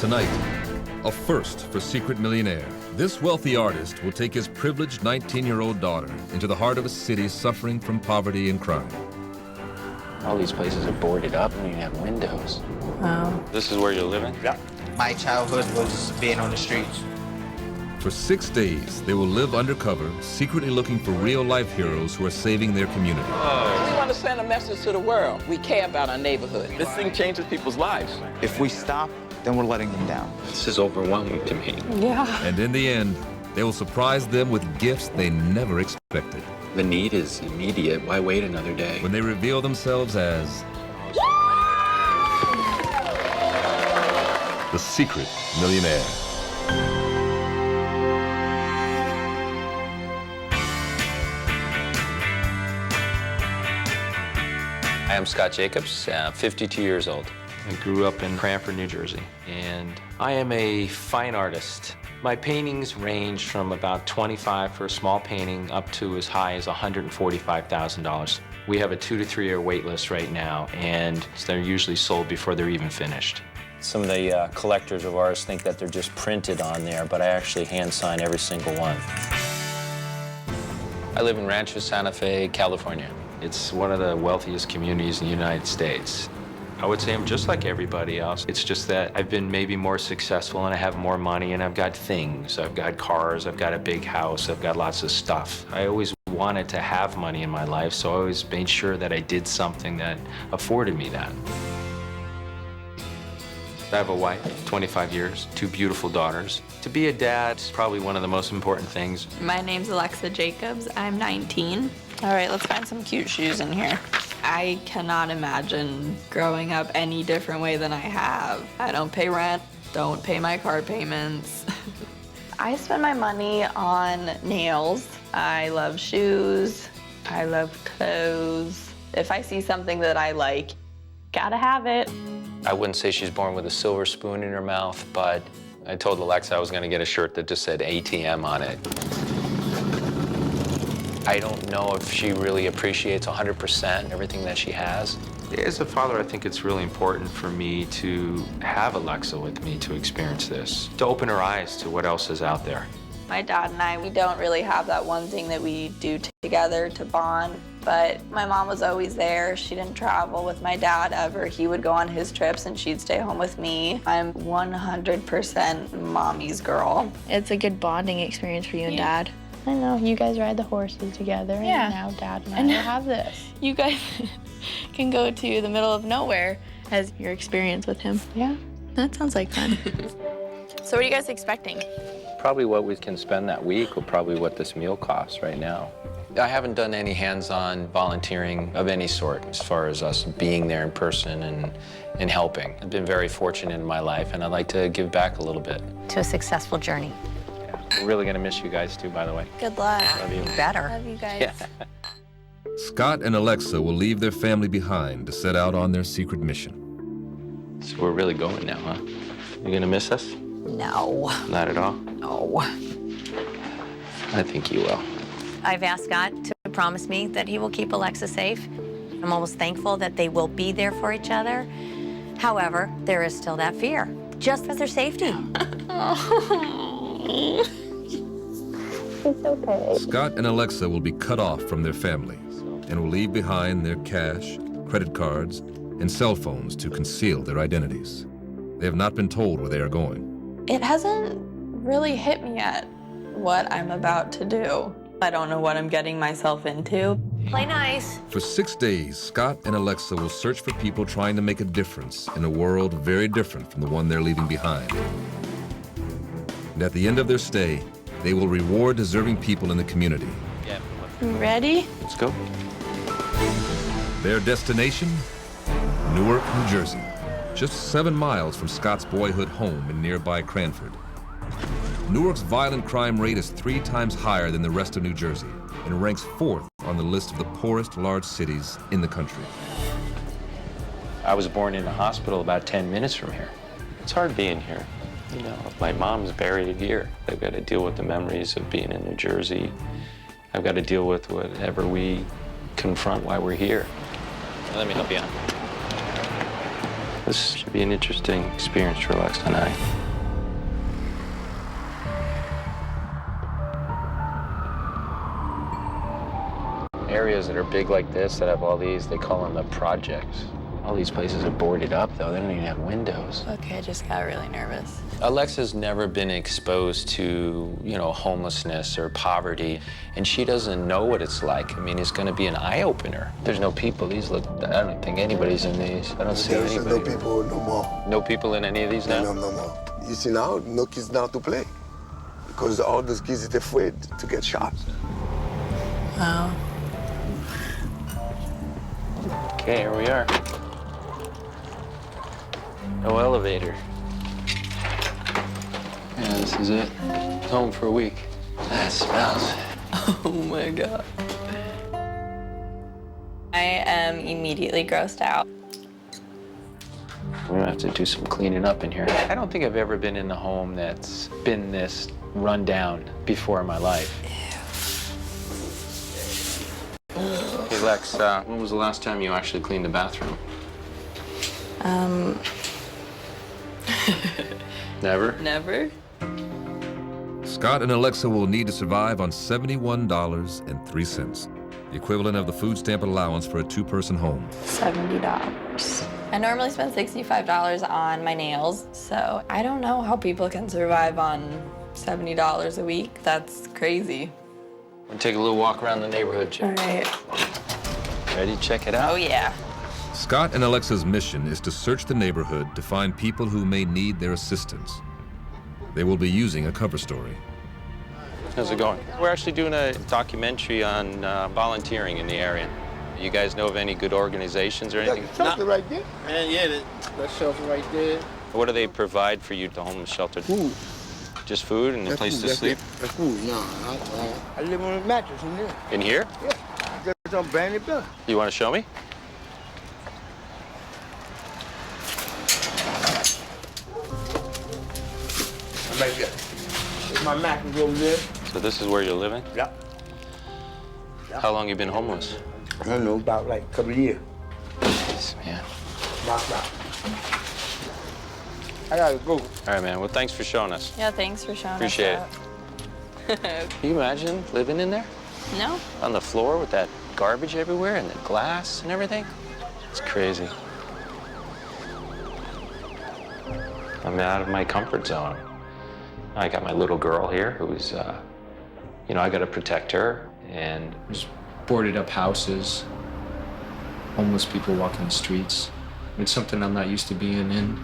Tonight, a first for Secret Millionaire. This wealthy artist will take his privileged 19-year-old daughter into the heart of a city suffering from poverty and crime. All these places are boarded up and you have windows. Wow. This is where you're living? Yeah. My childhood was being on the streets. For 6 days, they will live undercover, secretly looking for real-life heroes who are saving their community. We want to send a message to the world. We care about our neighborhood. This thing changes people's lives. If we stop, then we're letting them down. This is overwhelming to me. Yeah. And in the end, they will surprise them with gifts they never expected. The need is immediate. Why wait another day? When they reveal themselves as the Secret Millionaire. I am Scott Jacobs, 52 years old. I grew up in Cranford, New Jersey, and I am a fine artist. My paintings range from about $25 for a small painting up to as high as $145,000. We have a 2 to 3 year wait list right now, and they're usually sold before they're even finished. Some of the collectors of ours think that they're just printed on there, but I actually hand sign every single one. I live in Rancho Santa Fe, California. It's one of the wealthiest communities in the United States. I would say I'm just like everybody else. It's just that I've been maybe more successful and I have more money and I've got things. I've got cars, I've got a big house, I've got lots of stuff. I always wanted to have money in my life, so I always made sure that I did something that afforded me that. I have a wife, 25 years, 2 beautiful daughters. To be a dad is probably one of the most important things. My name's Alexa Jacobs. I'm 19. All right, let's find some cute shoes in here. I cannot imagine growing up any different way than I have. I don't pay rent, don't pay my car payments. I spend my money on nails. I love shoes. I love clothes. If I see something that I like, gotta have it. I wouldn't say she's born with a silver spoon in her mouth, but I told Alexa I was gonna get a shirt that just said ATM on it. I don't know if she really appreciates 100% everything that she has. As a father, I think it's really important for me to have Alexa with me to experience this, to open her eyes to what else is out there. My dad and I, we don't really have that one thing that we do together to bond, but my mom was always there. She didn't travel with my dad ever. He would go on his trips and she'd stay home with me. I'm 100% mommy's girl. It's a good bonding experience for you and Dad. I know, you guys ride the horses together, and now Dad and I will have this. You guys can go to the middle of nowhere as your experience with him. Yeah, that sounds like fun. So what are you guys expecting? Probably what we can spend that week, or probably what this meal costs right now. I haven't done any hands-on volunteering of any sort as far as us being there in person and helping. I've been very fortunate in my life, and I'd like to give back a little bit. To a successful journey. We're really gonna miss you guys too, by the way. Good luck. Love you. Better. Love you guys. Yeah. Scott and Alexa will leave their family behind to set out on their secret mission. So we're really going now, huh? You gonna miss us? No. Not at all? No. I think you will. I've asked Scott to promise me that he will keep Alexa safe. I'm almost thankful that they will be there for each other. However, there is still that fear, just for their safety. It's okay. Scott and Alexa will be cut off from their families and will leave behind their cash, credit cards, and cell phones to conceal their identities. They have not been told where they are going. It hasn't really hit me yet what I'm about to do. I don't know what I'm getting myself into. Play nice. For 6 days, Scott and Alexa will search for people trying to make a difference in a world very different from the one they're leaving behind. And at the end of their stay, they will reward deserving people in the community. Yeah. You ready? Let's go. Their destination? Newark, New Jersey, just 7 miles from Scott's boyhood home in nearby Cranford. Newark's violent crime rate is 3 times higher than the rest of New Jersey and ranks 4th on the list of the poorest large cities in the country. I was born in a hospital about 10 minutes from here. It's hard being here. You know, my mom's buried here. I've got to deal with the memories of being in New Jersey. I've got to deal with whatever we confront while we're here. Let me help you out. This should be an interesting experience for Alexa and I. Areas that are big like this, that have all these, they call them the projects. All these places are boarded up, though. They don't even have windows. Okay, I just got really nervous. Alexa's never been exposed to, homelessness or poverty, and she doesn't know what it's like. I mean, it's going to be an eye-opener. There's no people. These look, I don't think anybody's in these. I don't see anybody. There's no people no more. No people in any of these now? No more. You see now, no kids now to play. Because all those kids are afraid to get shot. Wow. Okay, here we are. No elevator. Yeah, this is it. Home for a week. That smells. Oh my God. I am immediately grossed out. We're gonna have to do some cleaning up in here. I don't think I've ever been in a home that's been this run down before in my life. Hey, Lex, when was the last time you actually cleaned the bathroom? Never? Never? Scott and Alexa will need to survive on $71.03, the equivalent of the food stamp allowance for a two-person home. $70. I normally spend $65 on my nails, so I don't know how people can survive on $70 a week. That's crazy. We'll take a little walk around the neighborhood. All right. Ready to check it out? Oh, yeah. Scott and Alexa's mission is to search the neighborhood to find people who may need their assistance. They will be using a cover story. How's it going? We're actually doing a documentary on volunteering in the area. You guys know of any good organizations or anything? That shelter right there. Man, yeah, that shelter right there. What do they provide for you, the homeless shelter? Food. Just food and a place to sleep? That's food. No, I live on a mattress in there. In here? Yeah. Just on brand new building. You want to show me? Right there. There's my mattress over there. So this is where you're living? Yeah. How long you been homeless? I don't know, about like a couple of years. Jeez, man. Stop. I gotta go. All right, man. Well, thanks for showing us. Yeah, thanks for showing Appreciate us it. Can you imagine living in there? No? On the floor with that garbage everywhere and the glass and everything? It's crazy. I'm out of my comfort zone. I got my little girl here who's, I got to protect her. And there's boarded up houses, homeless people walking the streets. It's something I'm not used to being in.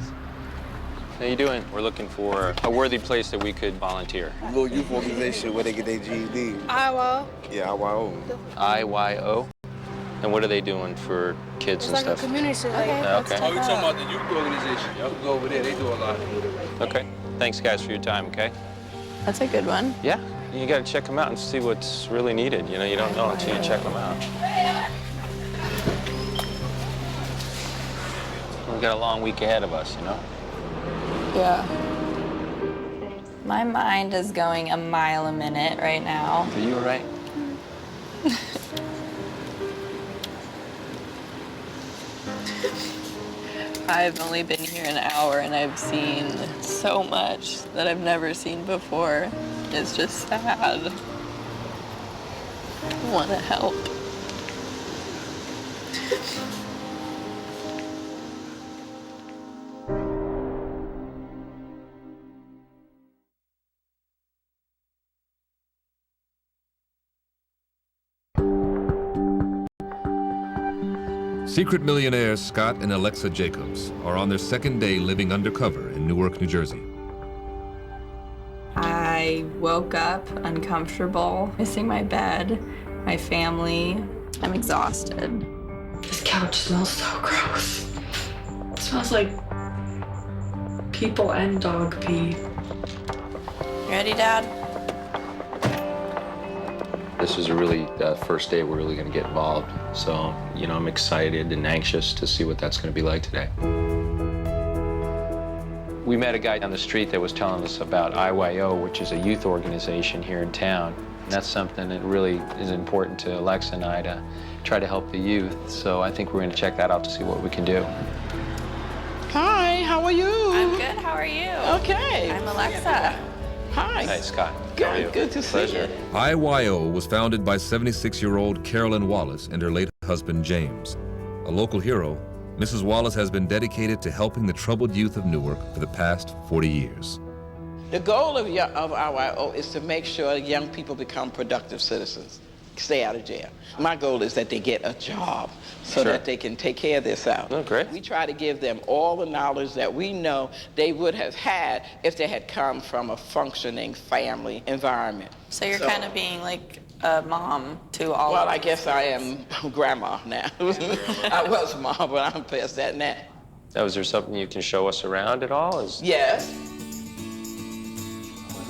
how you doing? We're looking for a worthy place that we could volunteer. A little youth organization where they get their GED. IYO. Yeah, IYO. IYO? And what are they doing for kids and It's like stuff? a community center. Okay. Oh, you're talking about the youth organization. Y'all can go over there. They do a lot. Okay. Thanks, guys, for your time, okay? That's a good one. Yeah. You got to check them out and see what's really needed. You know, you don't know until you check them out. We've got a long week ahead of us, you know? Yeah. My mind is going a mile a minute right now. Are you all right? I've only been here an hour and I've seen so much that I've never seen before. It's just sad. I want to help. Secret millionaires Scott and Alexa Jacobs are on their second day living undercover in Newark, New Jersey. I woke up uncomfortable, missing my bed, my family. I'm exhausted. This couch smells so gross. It smells like people and dog pee. You ready, Dad? This is really the first day we're really going to get involved. So, you know, I'm excited and anxious to see what that's going to be like today. We met a guy down the street that was telling us about IYO, which is a youth organization here in town. And that's something that really is important to Alexa and I to try to help the youth. So I think we're going to check that out to see what we can do. Hi. how are you? I'm good, how are you? Okay. I'm Alexa. Hi. Hi, Scott. Good, good to see you. IYO was founded by 76-year-old Carolyn Wallace and her late husband, James. A local hero, Mrs. Wallace has been dedicated to helping the troubled youth of Newark for the past 40 years. The goal of IYO is to make sure young people become productive citizens, stay out of jail. My goal is that they get a job so that they can take care of themselves. Oh, great. We try to give them all the knowledge that we know they would have had if they had come from a functioning family environment. So you're kind of being like a mom to all Well, of I us. guess I am grandma now. I was mom, but I'm past that now. Now, is there something you can show us around at all? Yes.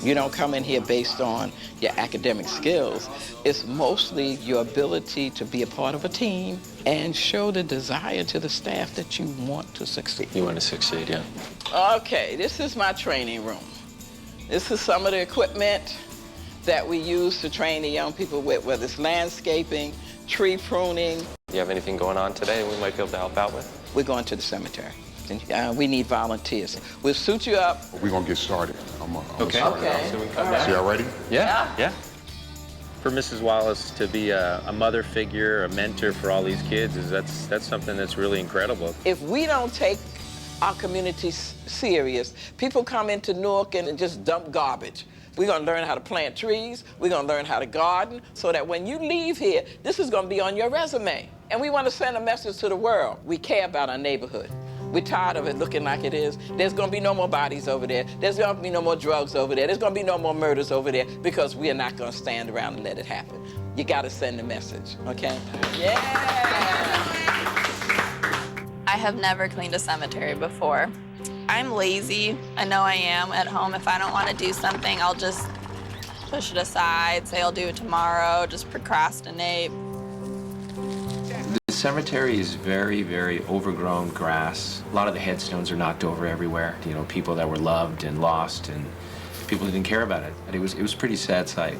You don't come in here based on your academic skills. It's mostly your ability to be a part of a team and show the desire to the staff that you want to succeed. You want to succeed, yeah. Okay, this is my training room. This is some of the equipment that we use to train the young people with, whether it's landscaping, tree pruning. Do you have anything going on today we might be able to help out with? We're going to the cemetery. And we need volunteers. We'll suit you up. We're gonna get started. Okay. Okay. So y'all ready? Yeah. For Mrs. Wallace to be a mother figure, a mentor for all these kids, that's something that's really incredible. If we don't take our community serious, people come into Newark and just dump garbage. We're gonna learn how to plant trees, we're gonna learn how to garden, so that when you leave here, this is gonna be on your resume. And we wanna send a message to the world. We care about our neighborhood. We're tired of it looking like it is. There's gonna be no more bodies over there. There's gonna be no more drugs over there. There's gonna be no more murders over there because we are not gonna stand around and let it happen. You gotta send the message, okay? Yeah! I have never cleaned a cemetery before. I'm lazy. I know I am at home. If I don't want to do something, I'll just push it aside, say I'll do it tomorrow, just procrastinate. The cemetery is very, very overgrown grass. A lot of the headstones are knocked over everywhere. You know, people that were loved and lost, and people didn't care about it. And it was a pretty sad sight.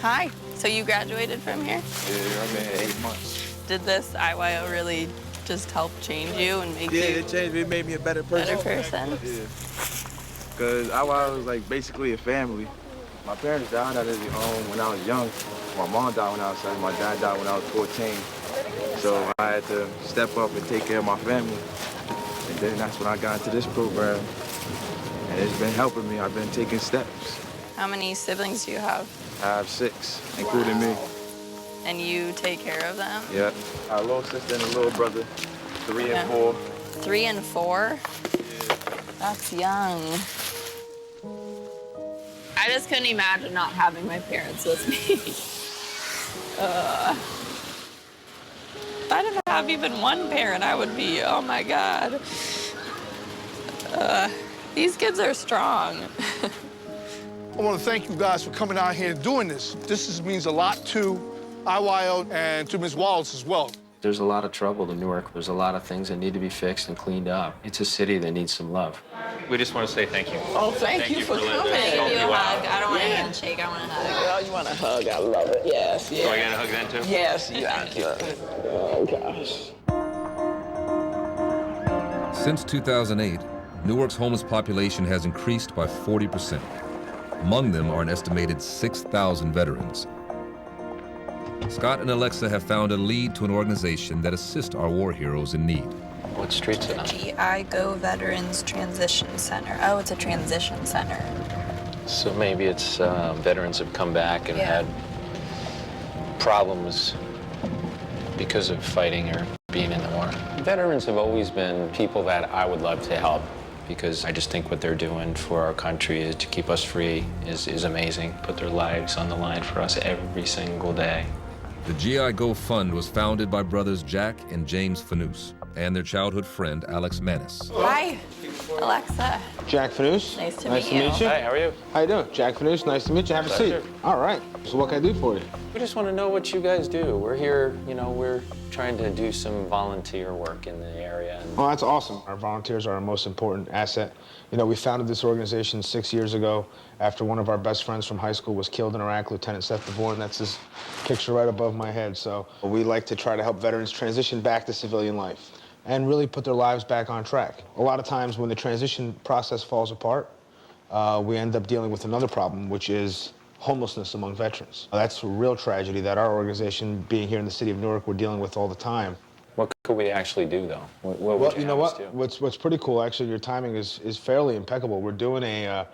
Hi. So you graduated from here? Yeah, I've been here 8 months. Did this IYO really just help change you and make you it changed me. It made me a better person. Yeah. Because IYO was like basically a family. My parents died out of their own when I was young. My mom died when I was 7. My dad died when I was 14. So I had to step up and take care of my family. And then that's when I got into this program. And it's been helping me. I've been taking steps. How many siblings do you have? I have 6, including me. And you take care of them? Yeah. A little sister and a little brother, 3 and 4. 3 and 4? That's young. I just couldn't imagine not having my parents with me. If I didn't have even one parent, I would be, oh my God. These kids are strong. I want to thank you guys for coming out here and doing this. This means a lot to IYO and to Ms. Wallace as well. There's a lot of trouble in Newark. There's a lot of things that need to be fixed and cleaned up. It's a city that needs some love. We just want to say thank you. Oh, thank you for coming. Give you a hug. I don't want a handshake. I want a hug. Well, you want a hug? I love it. Yes, yes. Do I get a hug then, too? Yes, you Oh, gosh. Since 2008, Newark's homeless population has increased by 40%. Among them are an estimated 6,000 veterans. Scott and Alexa have found a lead to an organization that assists our war heroes in need. What street's it on? GI Go Veterans Transition Center. Oh, it's a transition center. So maybe it's veterans have come back and had problems because of fighting or being in the war. Veterans have always been people that I would love to help because I just think what they're doing for our country is to keep us free is amazing. Put their lives on the line for us every single day. The GI Go Fund was founded by brothers Jack and James Fanous and their childhood friend, Alex Manis. Hi, Alexa. Jack Fanous. Nice to meet you. Hi, how are you? How you doing? Jack Fanous, nice to meet you. Have a seat. All right. So what can I do for you? We just want to know what you guys do. We're here, we're trying to do some volunteer work in the area. Oh, that's awesome. Our volunteers are our most important asset. We founded this organization 6 years ago after one of our best friends from high school was killed in Iraq, Lieutenant Seth DeVore, and that's his picture right above my head. So we like to try to help veterans transition back to civilian life. and really put their lives back on track. A lot of times when the transition process falls apart, we end up dealing with another problem, which is homelessness among veterans. That's a real tragedy that our organization, being here in the city of Newark, we're dealing with all the time. What could we actually do, though? What Well, you know what? What's pretty cool, actually, your timing is fairly impeccable. We're doing a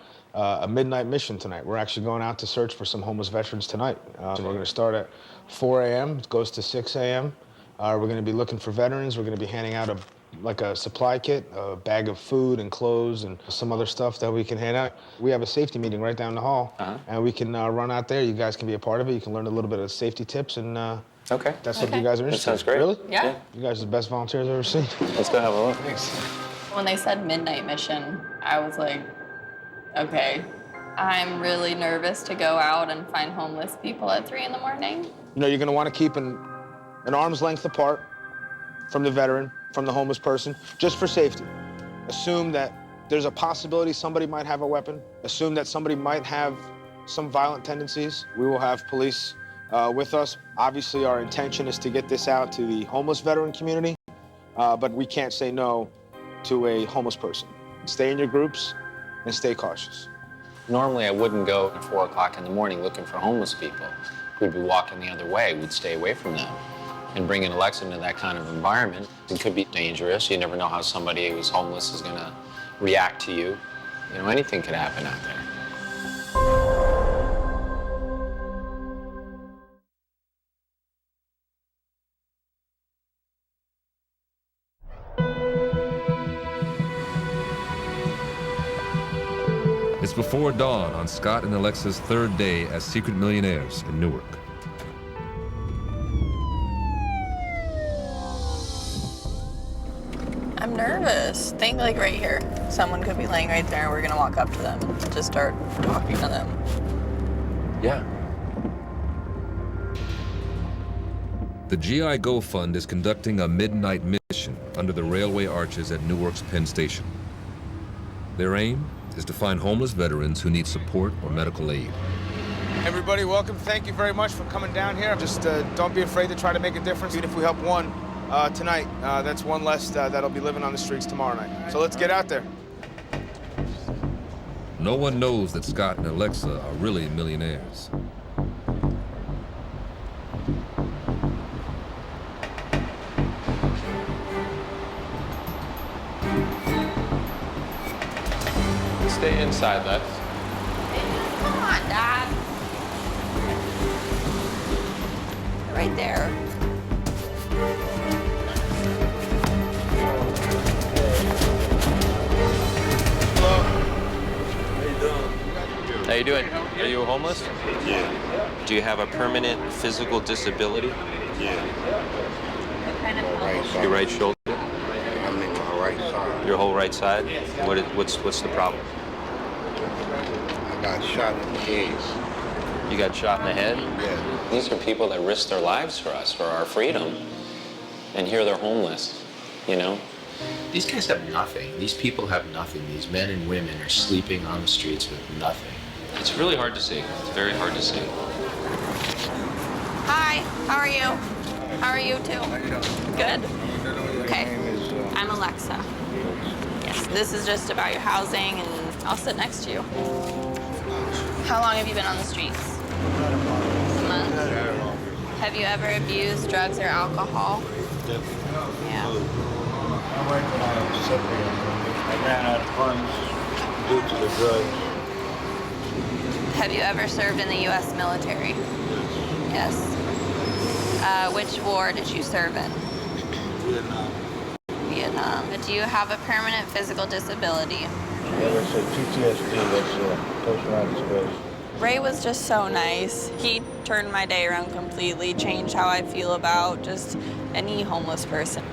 midnight mission tonight. We're actually going out to search for some homeless veterans tonight. We're going to start at 4 a.m. It goes to 6 a.m. We're going to be looking for veterans. We're going to be handing out a supply kit, a bag of food and clothes and some other stuff that we can hand out. We have a safety meeting right down the hall, and we can run out there. You guys can be a part of it. You can learn a little bit of safety tips, and okay. That's something you guys are interested in. That sounds great. Really? Yeah. You guys are the best volunteers I've ever seen. Let's go have a look. Thanks. When they said midnight mission, I was like, okay. I'm really nervous to go out and find homeless people at 3 in the morning. You know, you're going to want to keep an arm's length apart from the veteran, from the homeless person, just for safety. Assume that there's a possibility somebody might have a weapon. Assume that somebody might have some violent tendencies. We will have police with us. Obviously, our intention is to get this out to the homeless veteran community, but we can't say no to a homeless person. Stay in your groups and stay cautious. Normally, I wouldn't go at 4 o'clock in the morning looking for homeless people. We'd be walking the other way. We'd stay away from them. And bringing Alexa into that kind of environment, it could be dangerous. You never know how somebody who's homeless is going to react to you. You know, anything could happen out there. It's before dawn on Scott and Alexa's third day as secret millionaires in Newark. I'm nervous. Think like right here. Someone could be laying right there and we're gonna walk up to them and just start talking to them. Yeah. The GI Go Fund is conducting a midnight mission under the railway arches at Newark's Penn Station. Their aim is to find homeless veterans who need support or medical aid. Everybody, welcome. Thank you very much for coming down here. Just don't be afraid to try to make a difference. Even if we help one tonight, that's one less that'll be living on the streets tomorrow night. So let's get out there. No one knows that Scott and Alexa are really millionaires. Stay inside, Lex. Come on, Dad. Right there. How you doing? Are you homeless? Yeah. Do you have a permanent physical disability? Yeah. Your right shoulder? I mean my right side. Your whole right side? What's the problem? I got shot in the head. You got shot in the head? Yeah. These are people that risk their lives for us, for our freedom. And here they're homeless, you know? These guys have nothing. These people have nothing. These men and women are sleeping on the streets with nothing. It's really hard to see. It's very hard to see. Hi, how are you? How are you too? Good? Okay. I'm Alexa. Yes, this is just about your housing and I'll sit next to you. How long have you been on the streets? A month? Have you ever abused drugs or alcohol? Yeah. I went when I was 7. I ran out of funds due to the drugs. Have you ever served in the U.S. military? Yes. Which war did you serve in? Vietnam. Vietnam. Do you have a permanent physical disability? Yeah, that's a PTSD. That's post-traumatic stress. Ray was just so nice. He turned my day around completely, changed how I feel about just any homeless person.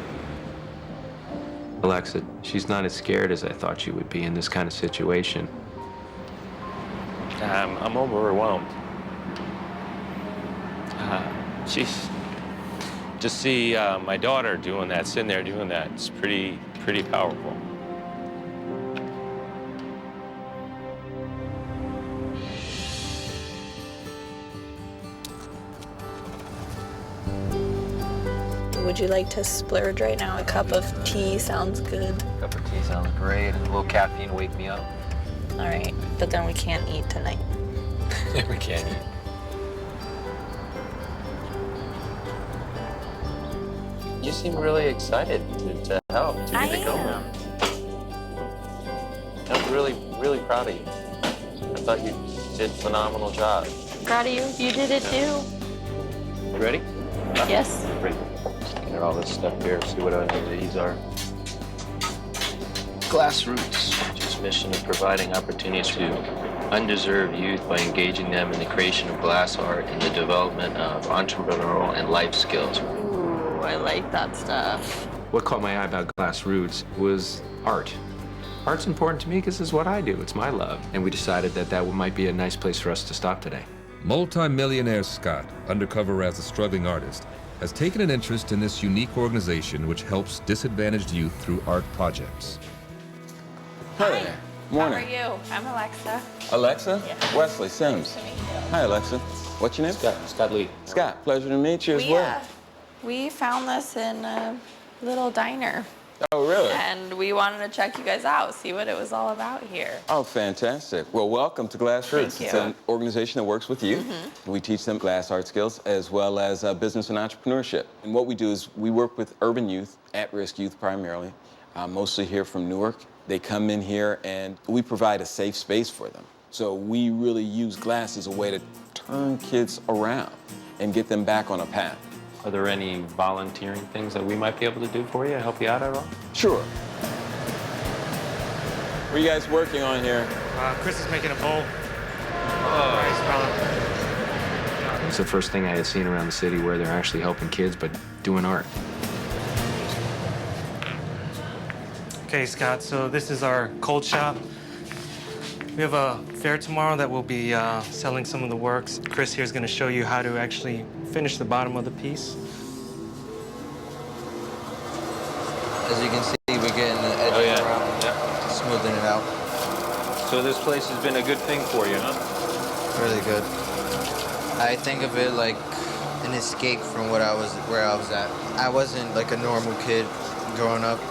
Alexa, she's not as scared as I thought she would be in this kind of situation. I'm overwhelmed. To see my daughter doing that, sitting there doing that, it's pretty powerful. would you like to splurge right now? A cup of tea sounds good. Cup of tea sounds great, and a little caffeine to wake me up. All right, but then we can't eat tonight. We can't eat. You seem really excited to help, to get to go around. I'm really proud of you. I thought you did a phenomenal job. Proud of you. You did it too. You ready? Yes. Great. Just get all this stuff here, see what any of these are. Glass Roots, which is mission of providing opportunities to undeserved youth by engaging them in the creation of glass art and the development of entrepreneurial and life skills. Ooh, I like that stuff. What caught my eye about Glass Roots was art. Art's important to me because it's what I do. It's my love. And we decided that might be a nice place for us to stop today. Multi-millionaire Scott, undercover as a struggling artist, has taken an interest in this unique organization which helps disadvantaged youth through art projects. Hi there. Morning. How are you? I'm Alexa. Alexa? Yeah. Wesley Sims. Nice to meet you. Hi, Alexa. What's your name? Scott Lee. Scott, pleasure to meet you as well. We found this in a little diner. Oh, really? And we wanted to check you guys out, see what it was all about here. Oh, fantastic. Well, welcome to Glass Roots. Thank It's you. an organization that works with youth. We teach them glass art skills as well as business and entrepreneurship. And what we do is we work with urban youth, at-risk youth primarily, mostly here from Newark. They come in here and we provide a safe space for them. So we really use glass as a way to turn kids around and get them back on a path. Are there any volunteering things that we might be able to do for you, help you out at all? Sure. What are you guys working on here? Chris is making a bowl. It's the first thing I had seen around the city where they're actually helping kids, but doing art. Okay, Scott, so this is our cold shop. We have a fair tomorrow that we'll be selling some of the works. Chris here is going to show you how to actually finish the bottom of the piece. As you can see, we're getting the edges around, smoothing it out. So this place has been a good thing for you, huh? Really good. I think of it like an escape from where I was at. I wasn't like a normal kid growing up.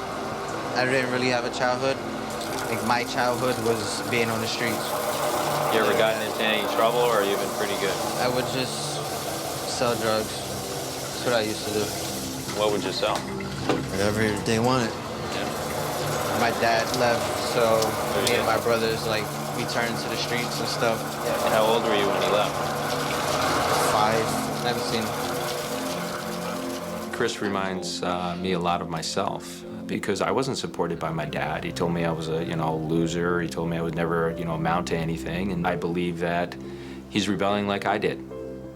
I didn't really have a childhood. Like my childhood was being on the streets. You ever gotten into any trouble, or you been pretty good? I would just sell drugs. That's what I used to do. What would you sell? Whatever they wanted. My dad left, so me and my brothers, like, we turned to the streets and stuff. And how old were you when he left? 5, 17. Chris reminds me a lot of myself because I wasn't supported by my dad. He told me I was a loser. He told me I would never amount to anything, and I believe that he's rebelling like I did.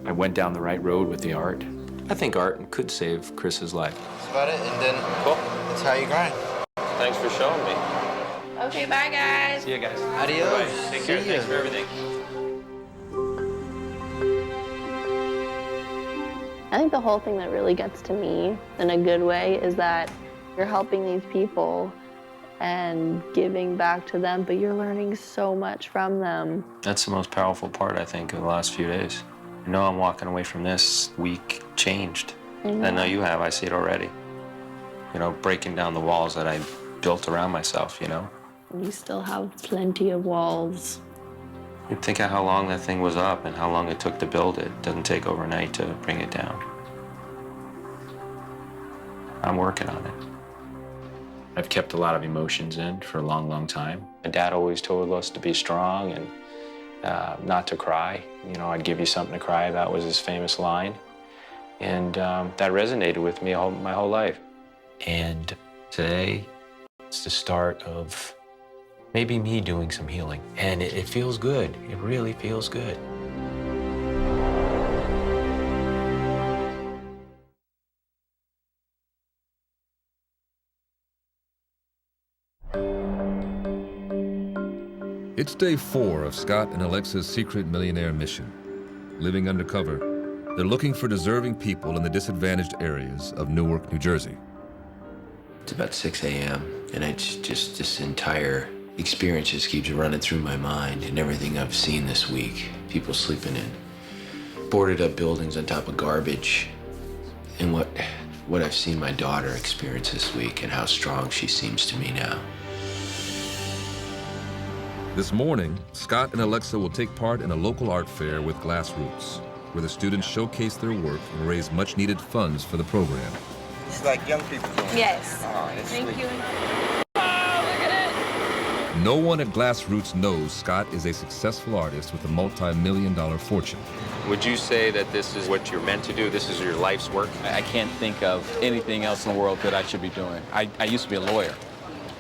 I went down the right road with the art. I think art could save Chris's life. That's about it, and then that's how you grind. Thanks for showing me. Okay, bye, guys. See you guys. Adios. Bye. Take care. See Thanks ya. for everything. I think the whole thing that really gets to me in a good way is that you're helping these people and giving back to them, but you're learning so much from them. That's the most powerful part, I think, of the last few days. I know I'm walking away from this week changed. I know you have. I see it already. Breaking down the walls that I built around myself, You still have plenty of walls. You think of how long that thing was up and how long it took to build it. It doesn't take overnight to bring it down. I'm working on it. I've kept a lot of emotions in for a long, long time. My dad always told us to be strong and not to cry. I'd give you something to cry about was his famous line. And that resonated with me my whole life. And today, it's the start of maybe me doing some healing. And it feels good. It really feels good. It's day 4 of Scott and Alexa's secret millionaire mission. Living undercover, they're looking for deserving people in the disadvantaged areas of Newark, New Jersey. It's about 6 a.m. and it's just this entire experience just keeps running through my mind and everything I've seen this week. People sleeping in boarded up buildings on top of garbage. And what what I've seen my daughter experience this week and how strong she seems to me now. This morning, Scott and Alexa will take part in a local art fair with Glassroots, where the students showcase their work and raise much-needed funds for the program. It's like young people doing it. Yes. Oh, it's Thank sweet. you. Oh, look at it. No one at Glassroots knows Scott is a successful artist with a multi-million-dollar fortune. Would you say that this is what you're meant to do? This is your life's work? I can't think of anything else in the world that I should be doing. I used to be a lawyer,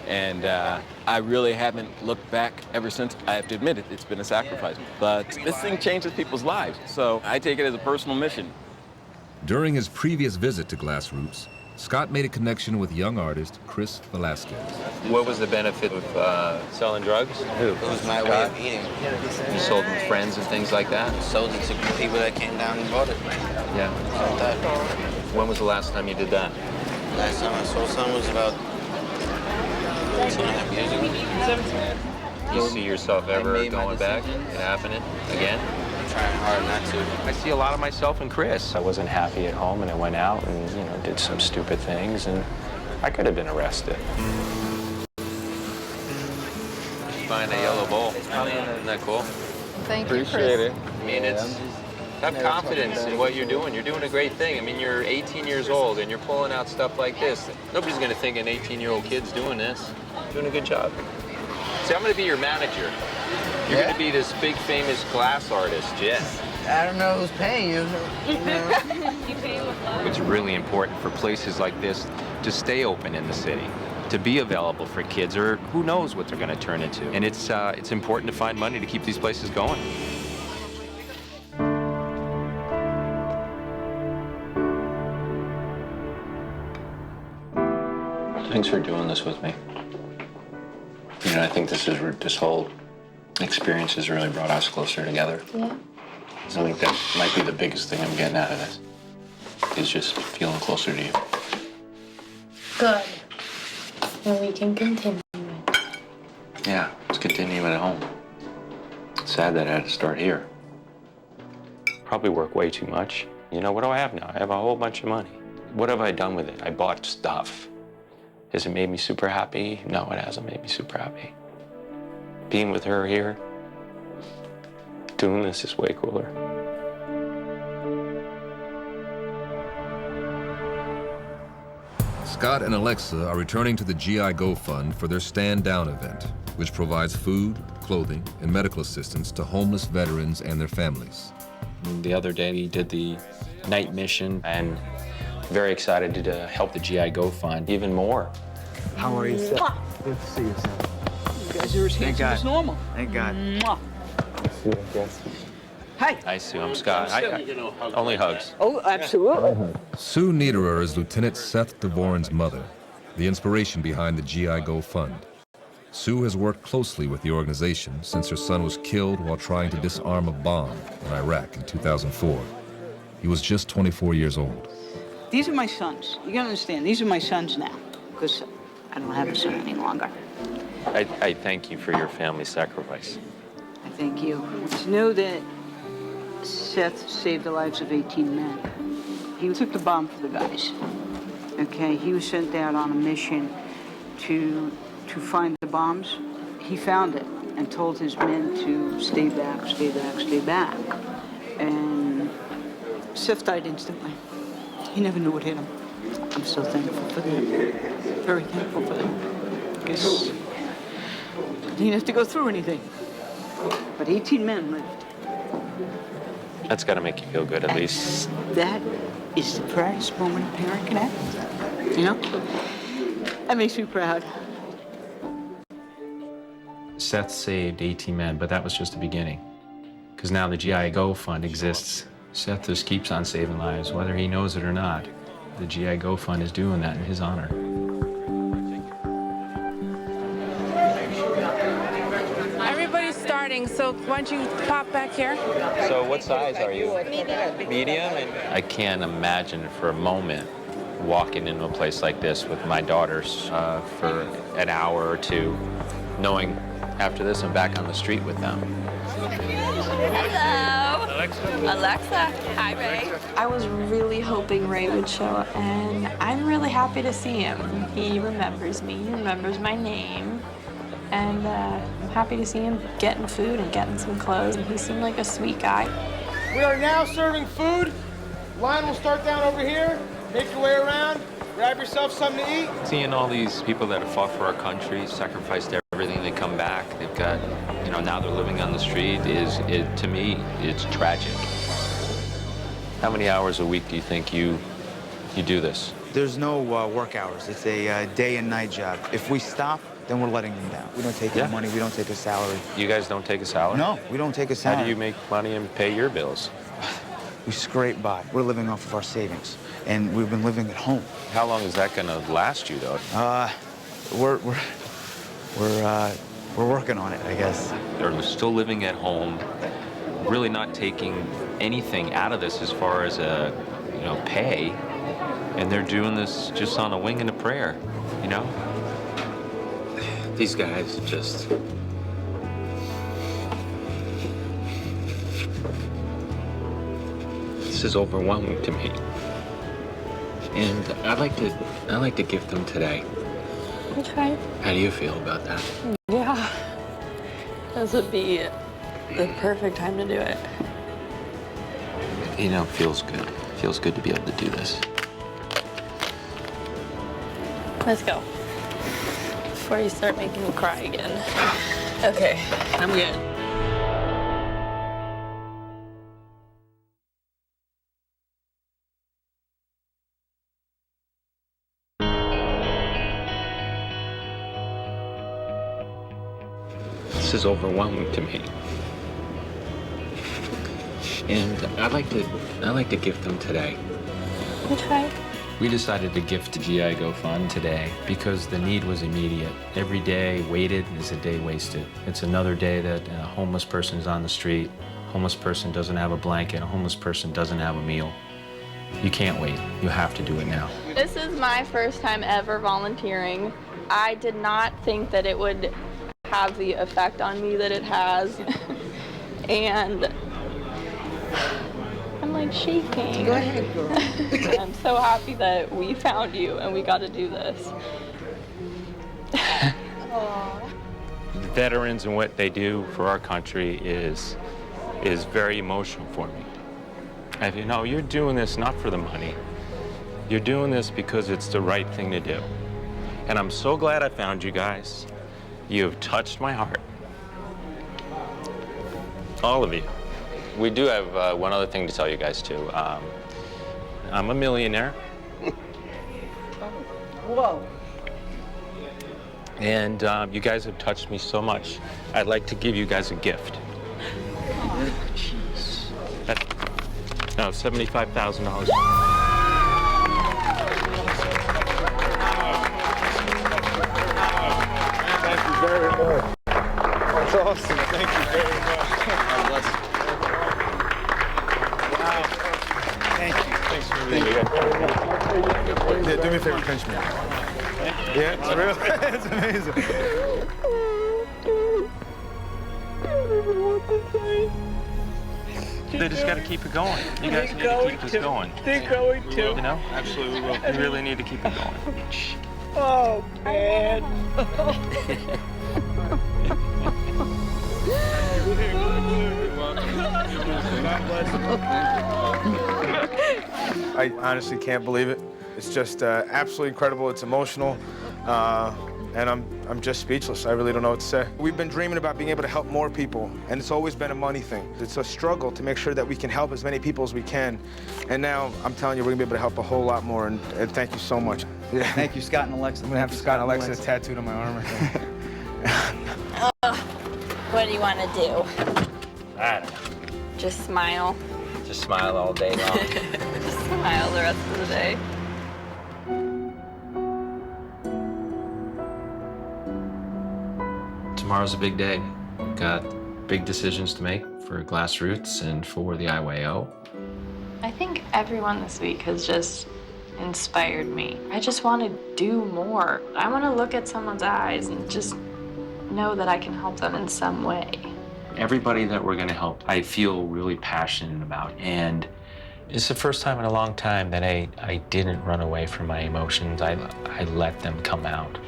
and I really haven't looked back ever since. I have to admit it, it's been a sacrifice. But this thing changes people's lives, so I take it as a personal mission. During his previous visit to Glassroots, Scott made a connection with young artist Chris Velasquez. What was the benefit of selling drugs? Who? It was my way of eating. You sold them to friends and things like that? Sold it to people that came down and bought it. Yeah. Sold that. When was the last time you did that? Last time I sold something was about 2.5 years ago. You see yourself ever going back and happening again? I'm trying hard not to. I see a lot of myself in Chris. I wasn't happy at home and I went out and, you know, did some stupid things and I could have been arrested. Find a yellow bowl. Isn't that cool? Thank you, Appreciate Chris. it. I mean, have confidence in what you're doing. You're doing a great thing. I mean, you're 18 years old and you're pulling out stuff like this. Nobody's going to think an 18-year-old kid's doing this. Doing a good job. See, I'm going to be your manager. You're going to be this big, famous glass artist, yeah. I don't know who's paying you. It's really important for places like this to stay open in the city, to be available for kids, or who knows what they're going to turn into. And it's important to find money to keep these places going. Thanks for doing this with me. You know, I think this whole experience has really brought us closer together. Yeah. I think that might be the biggest thing I'm getting out of this, is just feeling closer to you. Good. And we can continue. Yeah, let's continue it at home. It's sad that I had to start here. Probably work way too much. You know, what do I have now? I have a whole bunch of money. What have I done with it? I bought stuff. Has it made me super happy? No, it hasn't made me super happy. Being with her here, doing this is way cooler. Scott and Alexa are returning to the GI Go Fund for their Stand Down event, which provides food, clothing, and medical assistance to homeless veterans and their families. The other day we did the night mission and very excited to help the GI Go Fund even more. How are you, sir? Good to see you, sir. You guys are as handsome as normal. Thank God. Mwah. See you, I guess. Hi. Hi, Sue. I'm Scott. Only hugs. Oh, absolutely. Sue Niederer is Lieutenant Seth DeVoren's mother, the inspiration behind the GI Go Fund. Sue has worked closely with the organization since her son was killed while trying to disarm a bomb in Iraq in 2004. He was just 24 years old. These are my sons. You gotta understand, these are my sons now, because I don't have a son any longer. I thank you for your family's sacrifice. I thank you. Just know that Seth saved the lives of 18 men. He took the bomb for the guys. Okay, he was sent out on a mission to find the bombs. He found it and told his men to stay back, stay back, stay back. And Seth died instantly. He never knew what hit him. I'm so thankful for them. Very thankful for them. Because he didn't have to go through anything. But 18 men lived. That's got to make you feel good, at least. That is the proudest moment a parent can have. You know? That makes me proud. Seth saved 18 men, but that was just the beginning. Because now the GI Go Fund exists. Seth just keeps on saving lives, whether he knows it or not. The GI Go Fund is doing that in his honor. Everybody's starting, so why don't you pop back here? So what size are you? Medium? And I can't imagine for a moment walking into a place like this with my daughters for an hour or two, knowing after this I'm back on the street with them. Hello. Alexa. Hi, Ray. I was really hoping Ray would show up, and I'm really happy to see him. He remembers me, he remembers my name, and I'm happy to see him getting food and getting some clothes, and he seemed like a sweet guy. We are now serving food. Line will start down over here. Make your way around. Grab yourself something to eat. Seeing all these people that have fought for our country, sacrificed everything, they come back, they've got, now they're living on the street, to me, it's tragic. How many hours a week do you think you do this? There's no work hours. It's a day and night job. If we stop, then we're letting them down. We don't take any money. We don't take a salary. You guys don't take a salary? No, we don't take a salary. How do you make money and pay your bills? We scrape by. We're living off of our savings, and we've been living at home. How long is that going to last you, though? We're working on it, I guess. They're still living at home, really not taking anything out of this as far as pay, and they're doing this just on a wing and a prayer, These guys are just... This is overwhelming to me. And I'd like to gift them today. Okay. How do you feel about that? Yeah. This would be the perfect time to do it. Feels good. Feels good to be able to do this. Let's go. Before you start making me cry again. Okay, I'm good. This is overwhelming to me. And I'd like to gift them today. Okay. We decided to gift the GI Go Fund today because the need was immediate. Every day waited is a day wasted. It's another day that a homeless person is on the street. A homeless person doesn't have a blanket. A homeless person doesn't have a meal. You can't wait. You have to do it now. This is my first time ever volunteering. I did not think that it would have the effect on me that it has. And I'm like shaking. Go ahead, girl. I'm so happy that we found you and we got to do this. Veterans and what they do for our country is very emotional for me. You're doing this not for the money. You're doing this because it's the right thing to do. And I'm so glad I found you guys. You have touched my heart. All of you. We do have one other thing to tell you guys, too. I'm a millionaire. Whoa. And you guys have touched me so much. I'd like to give you guys a gift. No, $75,000. Thank you very much. That's awesome. Thank you very much. God bless you. Wow. Thank you. Thanks for being here. Yeah, do me a favor, pinch me. Yeah, it's real. It's amazing. They just got to keep it going. You guys need to keep this going. They're going to. Absolutely will. You really need to keep it going. Oh, man. I honestly can't believe it. It's just absolutely incredible. It's emotional. And I'm just speechless. I really don't know what to say. We've been dreaming about being able to help more people, and it's always been a money thing. It's a struggle to make sure that we can help as many people as we can. And now, I'm telling you, we're gonna be able to help a whole lot more, and thank you so much. Yeah. Thank you, Scott and Alexa. I'm gonna have Scott and Alexa tattooed on my arm. What do you want to do? I don't know. Just smile. Just smile all day long. Just smile the rest of the day. Tomorrow's a big day. Got big decisions to make for Glassroots and for the IYO. I think everyone this week has just inspired me. I just want to do more. I want to look at someone's eyes and just know that I can help them in some way. Everybody that we're going to help, I feel really passionate about. And it's the first time in a long time that I didn't run away from my emotions. I let them come out.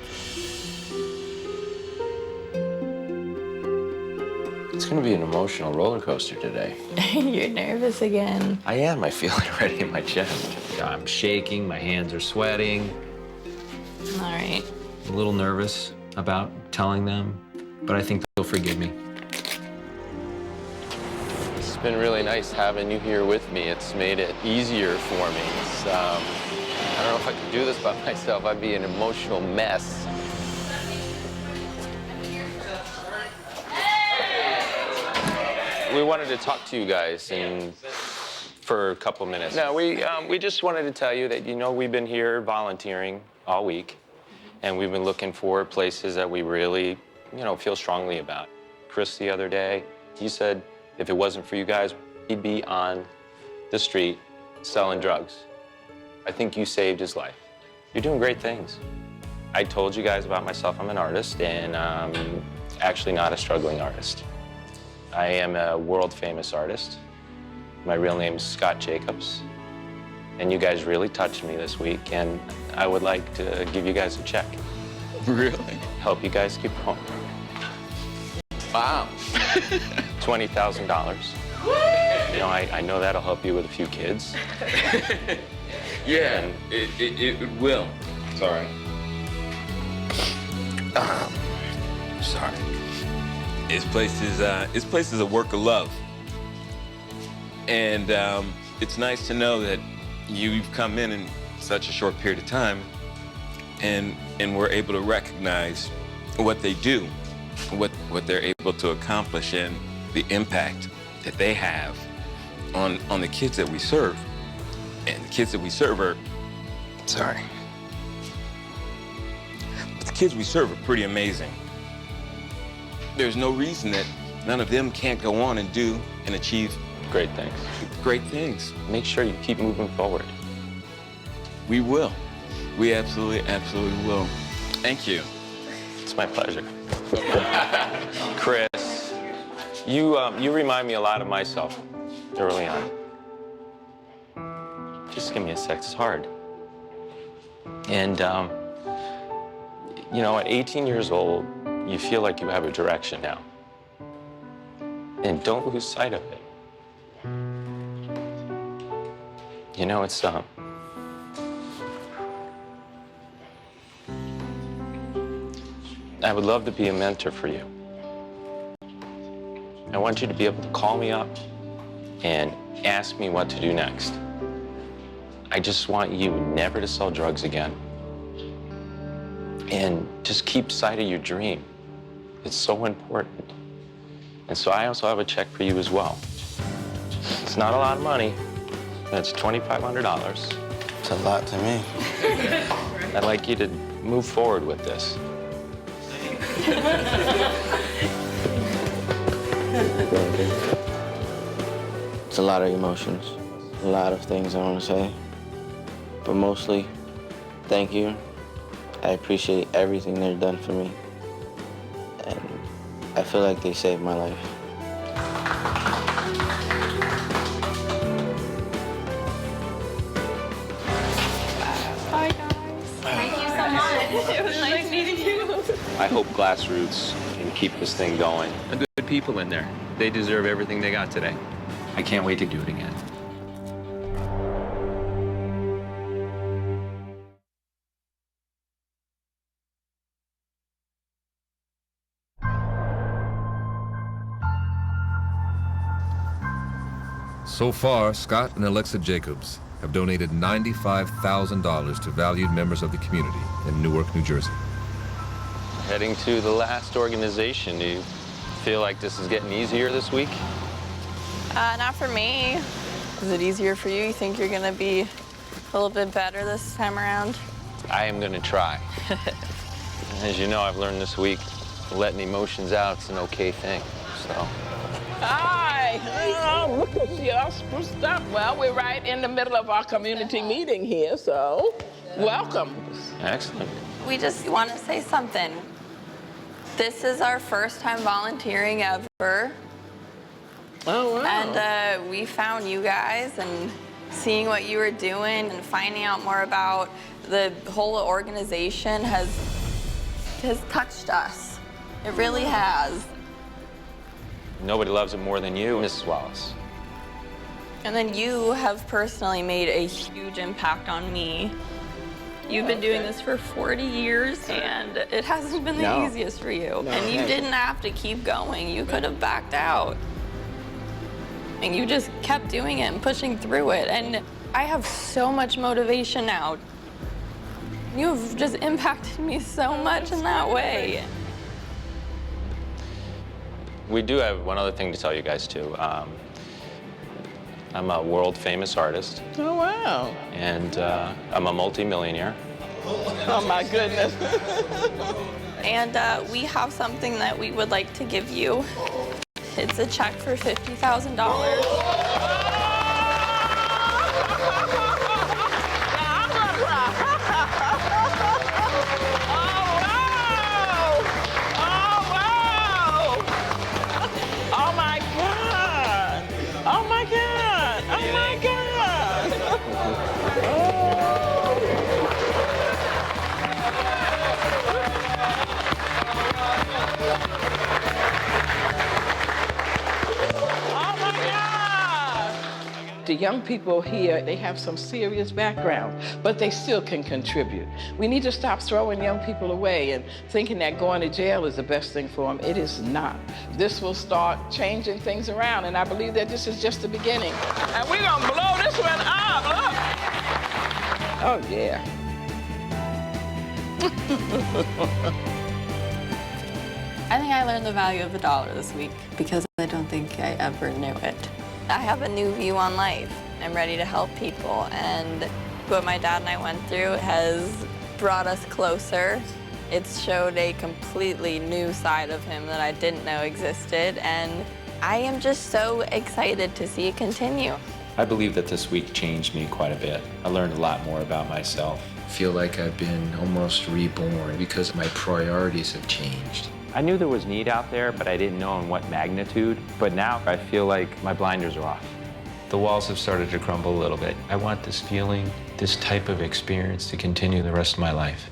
It's going to be an emotional roller coaster today. You're nervous again. I am. I feel it already in my chest. I'm shaking. My hands are sweating. All right. I'm a little nervous about telling them, but I think they'll forgive me. It's been really nice having you here with me. It's made it easier for me. I don't know if I could do this by myself. I'd be an emotional mess. We wanted to talk to you guys for a couple minutes. No, we just wanted to tell you that, you know, we've been here volunteering all week, and we've been looking for places that we really, you know, feel strongly about. Chris the other day, he said if it wasn't for you guys, he'd be on the street selling drugs. I think you saved his life. You're doing great things. I told you guys about myself. I'm an artist, and actually not a struggling artist. I am a world-famous artist. My real name is Scott Jacobs, and you guys really touched me this week, and I would like to give you guys a check. Really? Help you guys keep going. Wow. $20,000. You know, I know that'll help you with a few kids. Yeah, it will. Sorry. Sorry. This place is a work of love, and it's nice to know that you've come in such a short period of time, and we're able to recognize what they do, what they're able to accomplish, and the impact that they have on the kids that we serve. And the kids that we serve are, sorry, the kids we serve are pretty amazing. There's no reason that none of them can't go on and do and achieve great things. Great things. Make sure you keep moving forward. We will. We absolutely will. Thank you. It's my pleasure. Chris, you remind me a lot of myself early on. Just give me a sec, it's hard. And, you know, at 18 years old, you feel like you have a direction now. And don't lose sight of it. You know, it's, I would love to be a mentor for you. I want you to be able to call me up and ask me what to do next. I just want you never to sell drugs again. And just keep sight of your dream. It's so important. And so I also have a check for you as well. It's not a lot of money. It's $2,500. It's a lot to me. I'd like you to move forward with this. It's a lot of emotions, a lot of things I want to say, but mostly, thank you. I appreciate everything they've done for me, and I feel like they saved my life. Bye, guys. Thank you so much. It was nice meeting you. I hope Glassroots can keep this thing going. Good people in there. They deserve everything they got today. I can't wait to do it again. So far, Scott and Alexa Jacobs have donated $95,000 to valued members of the community in Newark, New Jersey. Heading to the last organization. Do you feel like this is getting easier this week? Not for me. Is it easier for you? You think you're gonna be a little bit better this time around? I am gonna try. As you know, I've learned this week, letting emotions out is an okay thing, so. Hi, look at you all spruced up. Well, we're right in the middle of our community meeting here, so welcome. Excellent. We just want to say something. This is our first time volunteering ever. Oh, wow. And we found you guys, and seeing what you were doing and finding out more about the whole organization has touched us. It really has. Nobody loves it more than you, Mrs. Wallace. And then you have personally made a huge impact on me. You've been doing this for 40 years, and it hasn't been the easiest for you. No, and you didn't have to keep going. You could have backed out. And you just kept doing it and pushing through it. And I have so much motivation now. You've just impacted me so much in that way. We do have one other thing to tell you guys, too. I'm a world famous artist. Oh, wow. And I'm a multi-millionaire. Oh, my goodness. And we have something that we would like to give you. It's a check for $50,000. The young people here, they have some serious background, but they still can contribute. We need to stop throwing young people away and thinking that going to jail is the best thing for them. It is not. This will start changing things around, and I believe that this is just the beginning. And we're gonna blow this one up, look. Oh, yeah. I think I learned the value of $1 this week because I don't think I ever knew it. I have a new view on life. I'm ready to help people, and what my dad and I went through has brought us closer. It's showed a completely new side of him that I didn't know existed, and I am just so excited to see it continue. I believe that this week changed me quite a bit. I learned a lot more about myself. I feel like I've been almost reborn because my priorities have changed. I knew there was need out there, but I didn't know in what magnitude. But now I feel like my blinders are off. The walls have started to crumble a little bit. I want this feeling, this type of experience to continue the rest of my life.